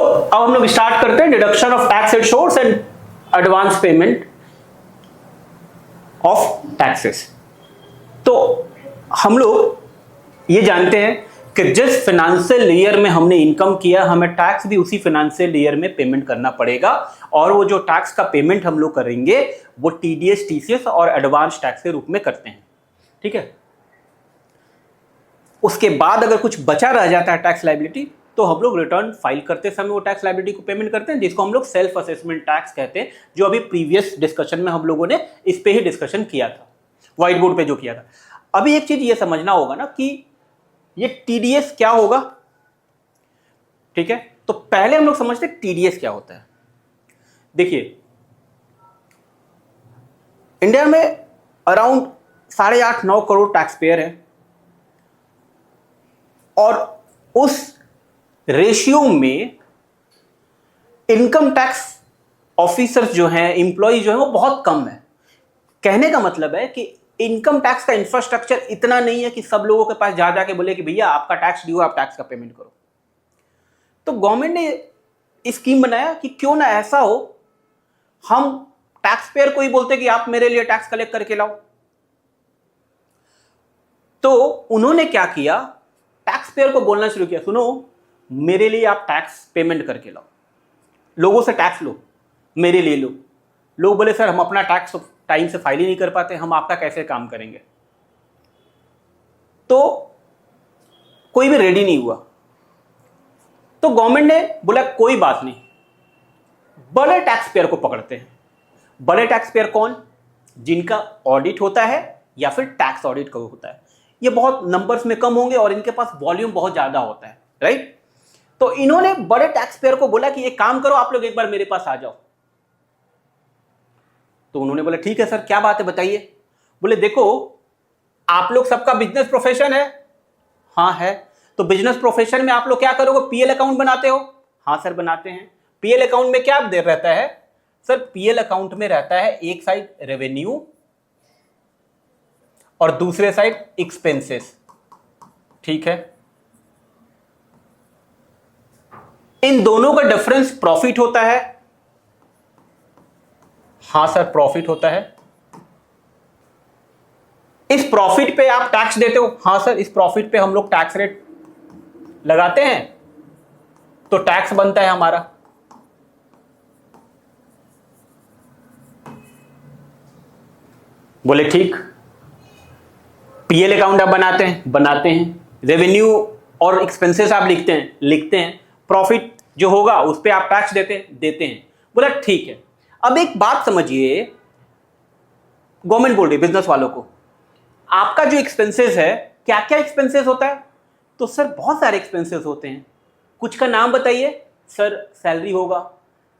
अब हम लोग स्टार्ट करते हैं deduction of tax at source and advance payment of taxes. तो हम लोग ये जानते हैं कि जिस फाइनेंशियल ईयर में हमने इनकम किया, हमें टैक्स भी उसी फाइनेंशियल ईयर में पेमेंट करना पड़ेगा, और वो जो टैक्स का पेमेंट हम लोग करेंगे वो टीडीएस, टीसीएस और एडवांस टैक्स के रूप में करते हैं। ठीक है। उसके बाद अगर कुछ बचा रह जाता है टैक्स लायबिलिटी, तो हम लोग रिटर्न फाइल करते समय वो टैक्स लायबिलिटी को पेमेंट करते हैं, जिसको हम लोग सेल्फ असेसमेंट टैक्स कहते हैं, जो अभी प्रीवियस डिस्कशन में हम लोगों ने इस पे ही डिस्कशन किया था, व्हाइट बोर्ड पे जो किया था। अभी एक चीज ये समझना होगा ना कि ये टीडीएस क्या होगा। ठीक है, तो पहले हम लोग समझते हैं टीडीएस क्या होता है। देखिए, इंडिया में अराउंड 8.5-9 करोड़ टैक्स पेयर है, और उस रेशियो में इनकम टैक्स ऑफिसर्स जो हैं, एम्प्लॉय जो हैं, वो बहुत कम है। कहने का मतलब है कि इनकम टैक्स का इंफ्रास्ट्रक्चर इतना नहीं है कि सब लोगों के पास जा जाके बोले कि भैया आपका टैक्स ड्यू, आप टैक्स का पेमेंट करो। तो गवर्नमेंट ने स्कीम बनाया कि क्यों ना ऐसा हो, हम टैक्स पेयर को ही बोलते कि आप मेरे लिए टैक्स कलेक्ट करके लाओ। तो उन्होंने क्या किया, टैक्स पेयर को बोलना शुरू किया, सुनो मेरे लिए आप टैक्स पेमेंट करके लाओ, लोगों से टैक्स लो, मेरे लिए लो। लोग बोले सर हम अपना टैक्स टाइम से फाइल ही नहीं कर पाते, हम आपका कैसे काम करेंगे। तो कोई भी रेडी नहीं हुआ। तो गवर्नमेंट ने बोला कोई बात नहीं, बड़े टैक्स पेयर को पकड़ते हैं। बड़े टैक्स पेयर कौन? जिनका ऑडिट होता है या फिर टैक्स ऑडिट का होता है। ये बहुत नंबर्स में कम होंगे और इनके पास वॉल्यूम बहुत ज्यादा होता है, राइट। तो इन्होंने बड़े टैक्स पेयर को बोला कि एक काम करो, आप लोग एक बार मेरे पास आ जाओ। तो उन्होंने बोला ठीक है सर, क्या बात है बताइए। बोले देखो, आप लोग सबका बिजनेस प्रोफेशन है। हाँ है। तो बिजनेस प्रोफेशन में आप लोग क्या करोगे, पीएल अकाउंट बनाते हो? हाँ सर बनाते हैं। पीएल अकाउंट में क्या दे रहता है सर? पीएल अकाउंट में रहता है एक साइड रेवेन्यू और दूसरे साइड एक्सपेंसेस। ठीक है, इन दोनों का डिफरेंस प्रॉफिट होता है। हाँ सर प्रॉफिट होता है। इस प्रॉफिट पे आप टैक्स देते हो? हाँ सर, इस प्रॉफिट पे हम लोग टैक्स रेट लगाते हैं, तो टैक्स बनता है हमारा। बोले ठीक। पीएल अकाउंट आप बनाते हैं? बनाते हैं। रेवेन्यू और एक्सपेंसेस आप लिखते हैं? लिखते हैं। प्रॉफिट जो होगा उस पे आप टैक्स देते हैं? देते हैं। बोला ठीक है। अब एक बात समझिए, गवर्नमेंट बोल रही है बिजनेस वालों को, आपका जो एक्सपेंसेस है, क्या क्या एक्सपेंसेस होता है? तो सर बहुत सारे एक्सपेंसेस होते हैं। कुछ का नाम बताइए। सर सैलरी होगा,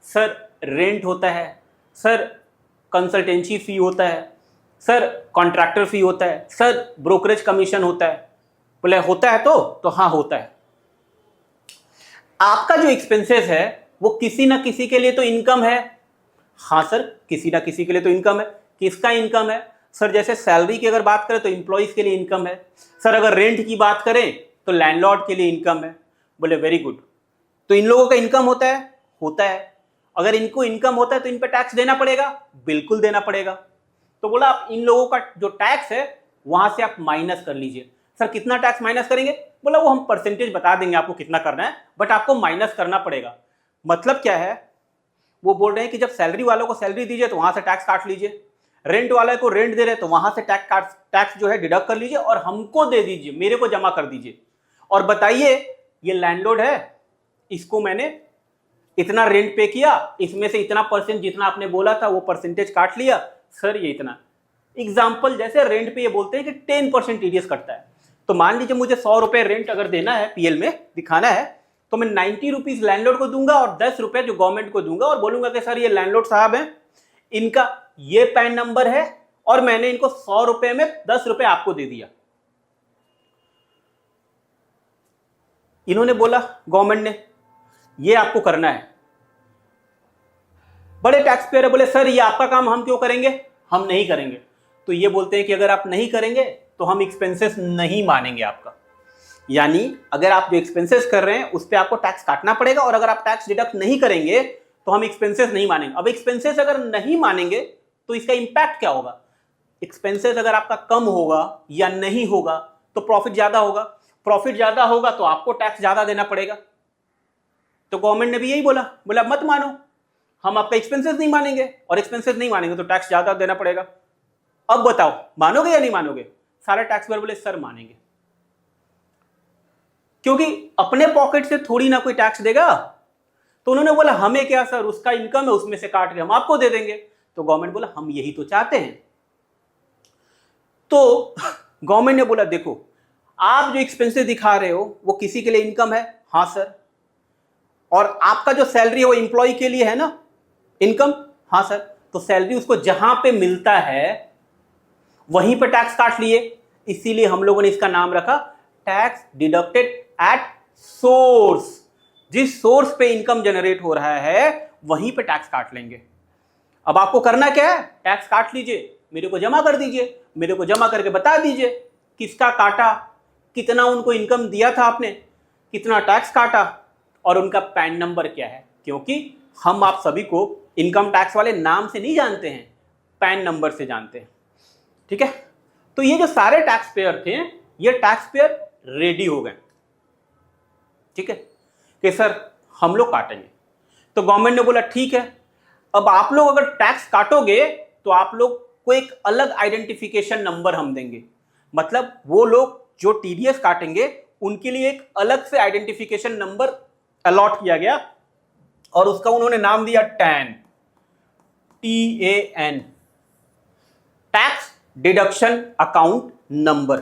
सर रेंट होता है, सर कंसल्टेंसी फी होता है, सर कॉन्ट्रैक्टर फी होता है, सर ब्रोकरेज कमीशन होता है। बोले होता है तो हाँ होता है। आपका जो एक्सपेंसेस है वो किसी ना किसी के लिए तो इनकम है। हाँ सर, किसी ना किसी के लिए तो इनकम है। किसका इनकम है? सर जैसे सैलरी की अगर बात करें तो एम्प्लॉइज के लिए इनकम है। सर अगर रेंट की बात करें तो लैंडलॉर्ड के लिए इनकम है। बोले वेरी गुड। तो इन लोगों का इनकम होता है? होता है। अगर इनको इनकम होता है तो इन पे टैक्स देना पड़ेगा? बिल्कुल देना पड़ेगा। तो बोला आप इन लोगों का जो टैक्स है वहां से आप माइनस कर लीजिए। सर कितना टैक्स माइनस करेंगे? बोला वो हम परसेंटेज बता देंगे आपको कितना करना है, बट आपको माइनस करना पड़ेगा। मतलब क्या है, वो बोल रहे हैं कि जब सैलरी वालों को सैलरी दीजिए तो वहां से टैक्स काट लीजिए, रेंट वाले को रेंट दे रहे तो वहां से टैक्स जो है डिडक्ट कर लीजिए और हमको दे दीजिए, मेरे को जमा कर दीजिए। और बताइए ये लैंडलॉर्ड है, इसको मैंने इतना रेंट पे किया, इसमें से इतना परसेंट जितना आपने बोला था वो परसेंटेज काट लिया, सर ये इतना। एग्जाम्पल जैसे रेंट पे ये बोलते हैं कि 10% टीडीएस कटता है। तो मान लीजिए मुझे 100 रुपए रेंट अगर देना है, पीएल में दिखाना है, तो मैं 90 रुपीज लैंडलॉर्ड को दूंगा और 10 रुपए जो गवर्नमेंट को दूंगा और बोलूंगा कि सर ये लैंडलॉर्ड साहब हैं, इनका ये पैन नंबर है और मैंने इनको 100 रुपए में 10 रुपए आपको दे दिया। इन्होंने बोला, गवर्नमेंट ने, ये आपको करना है। बड़े टैक्स पेयर बोले सर ये आपका काम हम क्यों करेंगे, हम नहीं करेंगे। तो ये बोलते हैं कि अगर आप नहीं करेंगे तो हम एक्सपेंसेस नहीं मानेंगे आपका। यानी अगर आप जो एक्सपेंसेस कर रहे हैं उस पर आपको टैक्स काटना पड़ेगा, और अगर आप टैक्स डिडक्ट नहीं करेंगे तो हम एक्सपेंसेस नहीं मानेंगे। अब एक्सपेंसेस अगर नहीं मानेंगे तो इसका इंपैक्ट क्या होगा? एक्सपेंसेस अगर आपका कम होगा या नहीं होगा तो प्रॉफिट ज्यादा होगा, प्रॉफिट ज्यादा होगा तो आपको टैक्स ज्यादा देना पड़ेगा। तो गवर्नमेंट ने भी यही बोला, बोला मत मानो, हम आपका एक्सपेंसेस नहीं मानेंगे, और एक्सपेंसेस नहीं मानेंगे तो टैक्स ज्यादा देना पड़ेगा। अब बताओ मानोगे या नहीं मानोगे? सारे टैक्स पेयर बोले सर मानेंगे, क्योंकि अपने पॉकेट से थोड़ी ना कोई टैक्स देगा। तो उन्होंने बोला हमें क्या सर, उसका इनकम है उसमें से काट के हम आपको दे देंगे। तो गवर्नमेंट बोला हम यही तो चाहते हैं। तो गवर्नमेंट ने बोला देखो आप जो एक्सपेंसेस दिखा रहे हो वो किसी के लिए इनकम है, हाँ सर, और आपका जो सैलरी है वो एम्प्लॉय के लिए है ना इनकम, हाँ सर, तो सैलरी उसको जहां पे मिलता है वहीं पे टैक्स काट लिए, इसीलिए हम लोगों ने इसका नाम रखा टैक्स डिडक्टेड एट सोर्स। जिस सोर्स पे इनकम जनरेट हो रहा है वहीं पे टैक्स काट लेंगे। अब आपको करना क्या है, टैक्स काट लीजिए, मेरे को जमा कर दीजिए, मेरे को जमा करके बता दीजिए किसका काटा, कितना उनको इनकम दिया था आपने, कितना टैक्स काटा, और उनका पैन नंबर क्या है, क्योंकि हम आप सभी को इनकम टैक्स वाले नाम से नहीं जानते हैं, पैन नंबर से जानते हैं। ठीक है, तो ये जो सारे टैक्स पेयर थे ये टैक्स पेयर रेडी हो गए। ठीक है कि सर हम लोग काटेंगे। तो गवर्नमेंट ने बोला ठीक है, अब आप लोग अगर टैक्स काटोगे तो आप लोग को एक अलग आइडेंटिफिकेशन नंबर हम देंगे, मतलब वो लोग जो टीडीएस काटेंगे उनके लिए एक अलग से आइडेंटिफिकेशन नंबर अलॉट किया गया, और उसका उन्होंने नाम दिया tan, TAN, tax deduction account number.